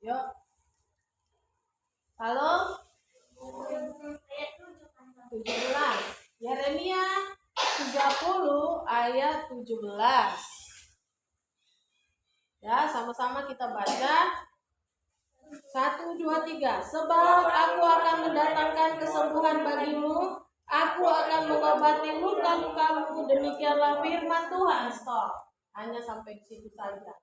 Yuk. Halo. 17. Yeremia 30 ayat 17. Ya, sama-sama kita baca. 1, 2, 3. Sebab aku akan mendatangkan kesembuhan bagimu, aku akan mengobati luka-lukamu, demikianlah firman Tuhan. Stop. Hanya sampai di situ saja.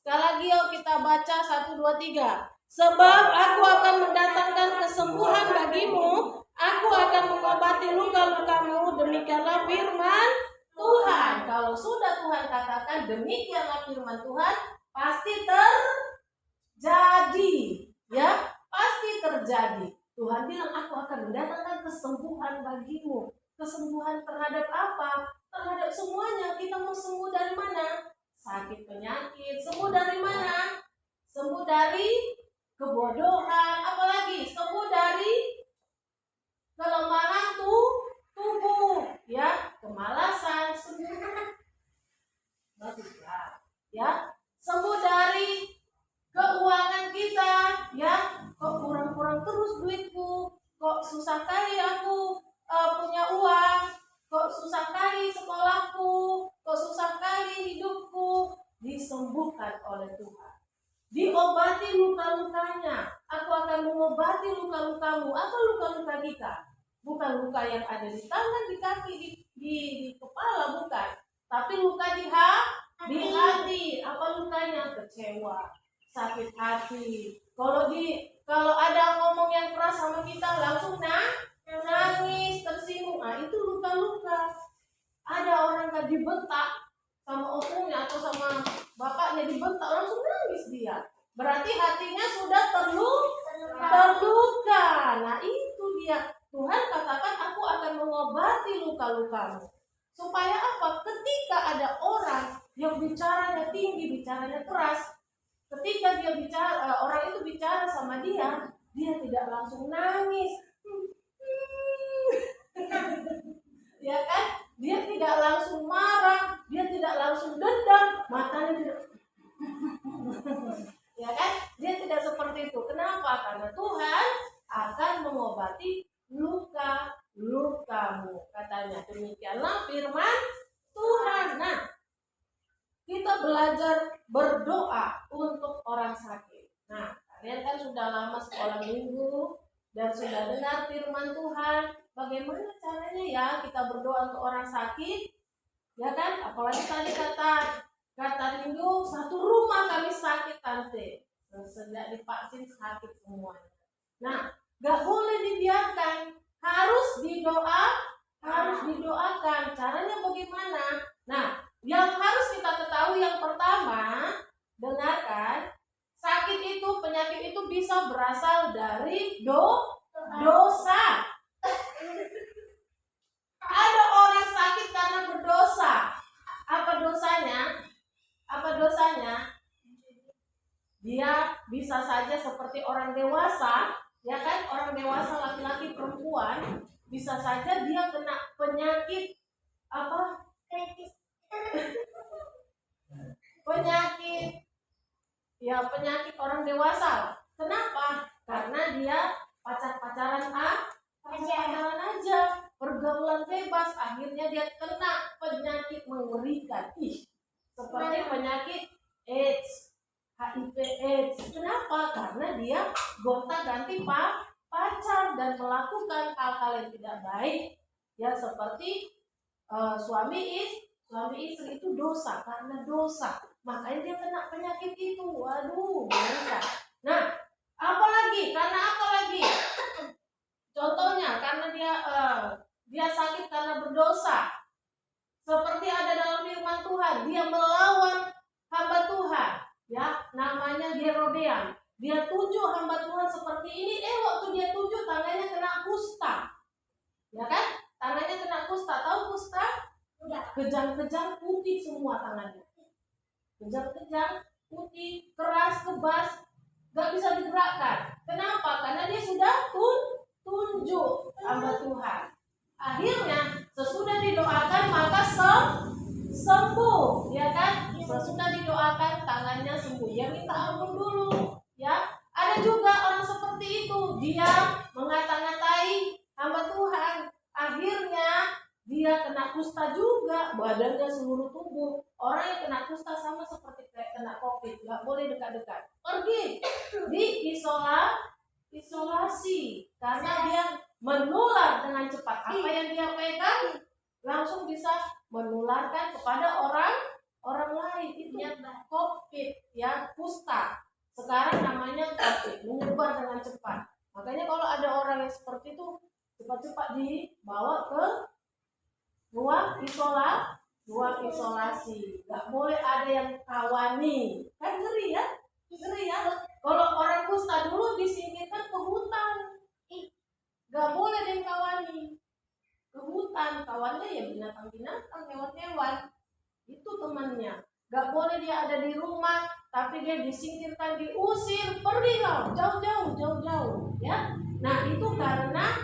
Sekali lagi yuk kita baca 1, 2, 3. Sebab aku akan mendatangkan kesembuhan bagimu, aku akan mengobati luka-lukamu, demikianlah firman Tuhan. Kalau sudah Tuhan katakan demikianlah firman Tuhan, pasti terjadi. Ya, pasti terjadi. Tuhan bilang aku akan mendatangkan kesembuhan bagimu. Kesembuhan terhadap apa? Terhadap semuanya. Kita mau sembuh dari mana? Sakit penyakit. Sembuh dari mana? Sembuh dari kebodohan. Apalagi sembuh dari kelemahan tubuh, ya, kemalasan, sembuh. Ya, sembuh dari keuangan kita, ya. Kok kurang-kurang terus duitku? Kok susah kali aku punya uang? Kok susah kali sekolahku? Kok susah kali hidupku? Disembuhkan oleh Tuhan. Diobati luka-lukanya. Aku akan mengobati luka-lukamu. Apa luka-luka kita? Bukan luka yang ada di tangan, di kaki, di kepala, bukan. Tapi luka di hati. Apa lukanya? Kecewa, sakit hati. Kalau ada ngomong yang keras sama kita, langsung nangis, tersinggung. Nah, itu luka-luka. Ada orang kan dibentak sama opungnya atau sama bapaknya, dibentak langsung nangis dia. Berarti hatinya sudah terluka. Nah, itu dia. Tuhan katakan aku akan mengobati luka-lukamu. Supaya apa? Ketika ada orang yang bicaranya tinggi, bicaranya keras, ketika dia bicara, orang itu bicara sama dia tidak langsung nangis. Ya kan? Dia tidak langsung marah, dia tidak langsung dendam, matanya tidak. Ya kan? Dia tidak seperti itu. Kenapa? Karena Tuhan akan mengobati luka-lukamu. Katanya demikianlah firman Tuhan. Nah, kita belajar berdoa untuk orang sakit. Nah, kalian kan sudah lama sekolah minggu dan sudah dengar firman Tuhan. Bagaimana caranya ya kita berdoa untuk orang sakit? Ya kan? Apalagi tadi kata minggu, satu rumah kami sakit tante. Sejak divaksin sakit semuanya. Nah, gak boleh dibiarkan. Harus didoakan. Caranya bagaimana? Nah, yang harus kita ketahui yang pertama, dengarkan, sakit itu, penyakit itu bisa berasal dari dosa. Ada orang sakit karena berdosa. Apa dosanya? Dia bisa saja seperti orang dewasa, ya kan? Orang dewasa laki-laki perempuan bisa saja dia kena penyakit apa? Penyakit orang dewasa. Kenapa? Karena dia pacaran aja, pergaulan bebas, akhirnya dia kena penyakit mengerikan. Seperti penyakit AIDS, HIV/AIDS. Kenapa? Karena dia gonta-ganti pacar dan melakukan hal-hal yang tidak baik. Ya, seperti suami istri itu dosa, karena dosa. Makanya dia kena penyakit itu. Waduh, mengerikan. Nah, apalagi? Karena apa lagi? Contohnya, karena dia sakit karena berdosa. Seperti ada dalam firman Tuhan, dia melawan hamba Tuhan. Ya, namanya Yerobeam. Dia tuju hamba Tuhan seperti ini. Waktu dia tuju tangannya kena kusta. Ya kan? Tangannya kena kusta. Tahu kusta? Kejang-kejang putih semua tangannya. Kejang-kejang putih, keras, kebas, gak bisa digerakkan. Kenapa? Karena dia sudah tunjuk hamba Tuhan. Akhirnya sesudah didoakan maka sembuh, ya kan? Sesudah didoakan tangannya sembuh. Ya minta ampun dulu, ya. badannya, seluruh tubuh. Orang yang kena kusta sama seperti kayak kena COVID, nggak boleh dekat-dekat. Pergi isolasi karena dia menular dengan cepat. Apa yang dia pegang langsung bisa menularkan kepada orang lain. Itu COVID, ya, kusta. Sekarang namanya COVID, menyebar dengan cepat. Makanya kalau ada orang yang seperti itu, cepat-cepat dibawa ke ruang isolasi. Gak boleh ada yang kawani. Kan ngeri ya? Kalau orang kusta dulu disingkirkan ke hutan. Gak boleh ada yang kawani. Ke hutan, kawannya ya binatang-binatang, hewan-hewan. Itu temannya. Gak boleh dia ada di rumah, tapi dia disingkirkan, diusir, pergi kau, jauh-jauh, ya. Nah, itu karena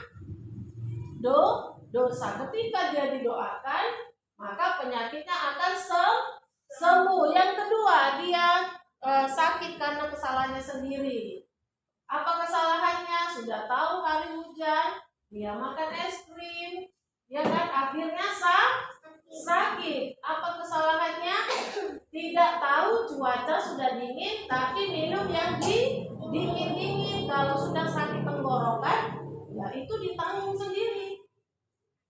dosa. Ketika dia didoakan, maka penyakitnya akan sembuh. Yang kedua, dia sakit karena kesalahannya sendiri. Apa kesalahannya? Sudah tahu hari hujan, dia makan es krim, ya kan, akhirnya sakit. Apa kesalahannya? Tidak tahu cuaca sudah dingin, tapi minum yang dingin. Kalau sudah sakit tenggorokan, ya itu ditanggung sendiri.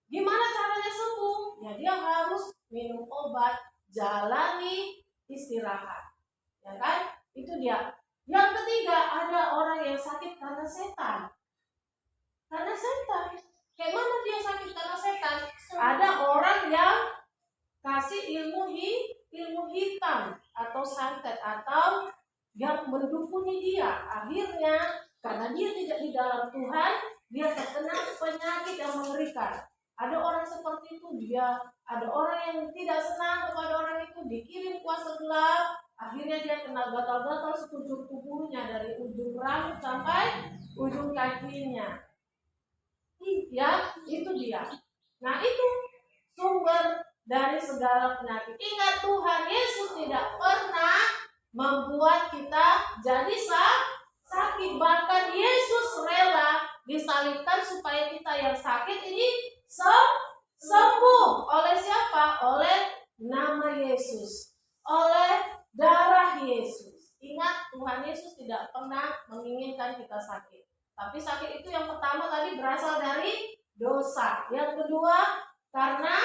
Gimana caranya sembuh? Ya dia harus minum obat, jalani istirahat, ya kan? Itu dia. Yang ketiga, ada orang yang sakit karena setan. Kayak mana dia sakit karena setan? Ada orang yang kasih ilmu hitam atau santet, atau yang mendukuni dia. Akhirnya karena dia tidak di dalam Tuhan, dia terkena penyakit yang mengerikan. Ada orang seperti itu, ada orang yang tidak senang kepada orang itu, dikirim kuasa gelap, akhirnya dia kena gatal-gatal sekujur tubuhnya dari ujung rambut sampai ujung kakinya. Ya, itu dia. Nah, itu sumber dari segala penyakit. Ingat, Tuhan Yesus tidak pernah membuat kita jadi sakit. Bahkan Yesus rela disalibkan supaya kita yang sakit ini sembuh. Oleh siapa? Oleh nama Yesus, oleh darah Yesus. Ingat, Tuhan Yesus tidak pernah menginginkan kita sakit. Tapi sakit itu yang pertama tadi berasal dari dosa. Yang kedua karena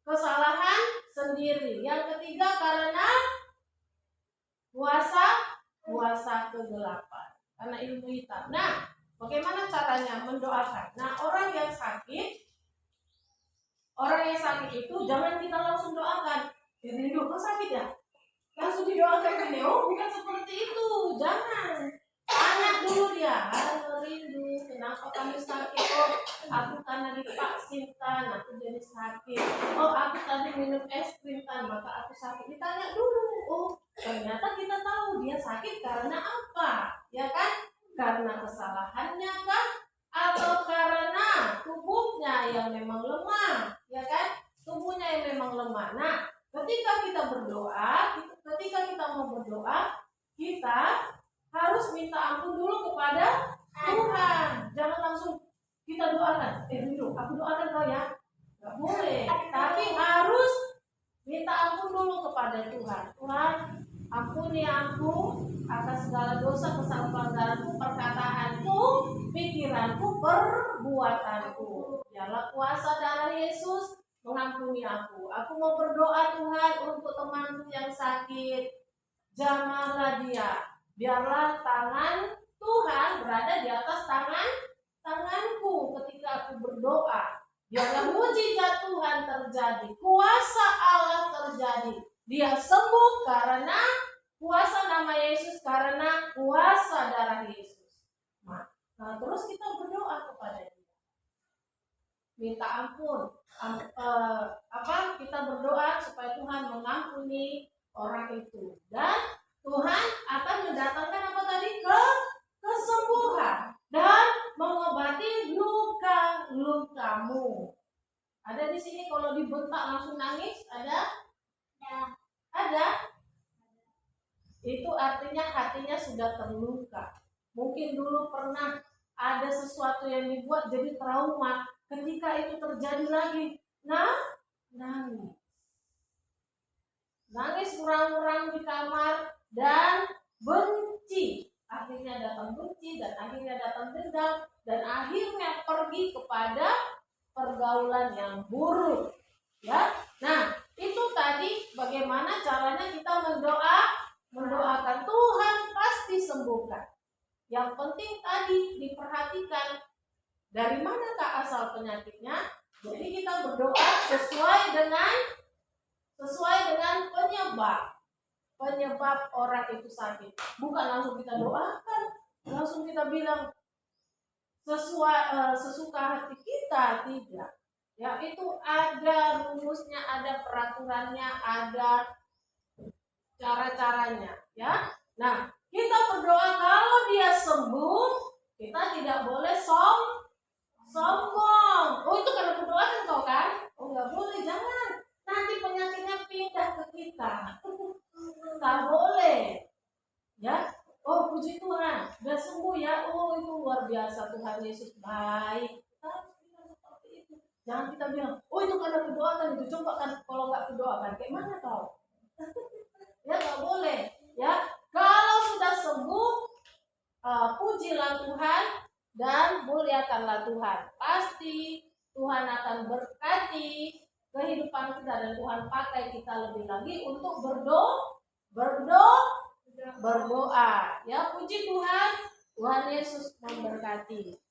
kesalahan sendiri. Yang ketiga karena puasa kegelapan, karena ilmu hitam. Nah, bagaimana caranya mendoakan? Nah, orang yang sakit itu jangan kita langsung doakan. Rindu, kok sakit ya? Langsung didoakan kan? Oh, bukan seperti itu. Jangan. Tanya dulu dia, rindu, kenapa kamu sakit? Oh, aku karena divaksin kan, aku jadi sakit. Oh, aku tadi minum es krim kan, maka aku sakit. Ditanya dulu. Oh, ternyata kita tahu dia sakit karena apa? Ya kan? Karena kesalahannya kan? Atau karena tubuhnya yang memang lemah? Ya kan? Tubuhnya yang memang lemah. Nah, ketika kita mau berdoa, kita harus minta ampun dulu kepada Tuhan. Jangan langsung kita doakan. Dulu, aku doakan kau ya. Gak boleh. Tapi harus minta ampun dulu kepada Tuhan. Tuhan, ampuni aku atas segala dosa, kesalahan pelanggaranku, perkataanku, pikiranku, perbuatanku. Biarlah kuasa darah Yesus mengampuni aku. Aku mau berdoa Tuhan untuk temanku yang sakit. Jamahlah dia. Biarlah tangan Tuhan berada di atas tanganku ketika aku berdoa. Biarlah mujizat Tuhan terjadi, kuasa Allah terjadi. Dia sembuh karena kuasa nama Yesus, karena kuasa darah Yesus. Nah, terus kita berdoa kepada dia, minta ampun. Kita berdoa supaya Tuhan mengampuni orang itu, dan Tuhan akan mendatangkan apa tadi? Kesembuhan dan mengobati luka-lukamu. Ada di sini kalau dibentak langsung nangis? Ada? Ada? Itu artinya hatinya sudah terluka. Mungkin dulu pernah ada sesuatu yang dibuat jadi trauma. Ketika itu terjadi lagi, nah nangis. Nangis murang-murang di kamar dan benci. Akhirnya datang benci dan akhirnya datang dendam dan akhirnya pergi kepada pergaulan yang buruk. Ya. Nah, itu tadi bagaimana caranya kita mendoakan Tuhan pasti sembuhkan. Yang penting tadi diperhatikan dari manakah asal penyakitnya. Jadi kita berdoa sesuai dengan penyebab orang itu sakit. Bukan langsung kita doakan, langsung kita bilang sesuka hati kita, tidak. Ya, itu ada rumusnya, ada peraturannya, ada cara-caranya, ya. Nah, kita berdoa kalau dia sembuh, kita tidak boleh sombong. Oh, itu karena berdoa kan kau kan? Oh, nggak boleh, jangan. Nanti penyakitnya pindah ke kita. Nggak boleh. Ya. Oh, puji Tuhan, sudah sembuh ya. Oh, itu luar biasa, Tuhan Yesus baik. Kita harus bilang seperti itu. Jangan kita bilang, oh itu karena berdoakan itu. Coba kan kalau nggak berdoakan, kayak mana kau? Ya nggak boleh. Ya, kalau sudah sembuh, pujilah Tuhan dan muliakanlah Tuhan. Pasti Tuhan akan berkati kehidupan kita dan Tuhan pakai kita lebih lagi untuk berdoa. Ya, puji Tuhan. Tuhan Yesus memberkati.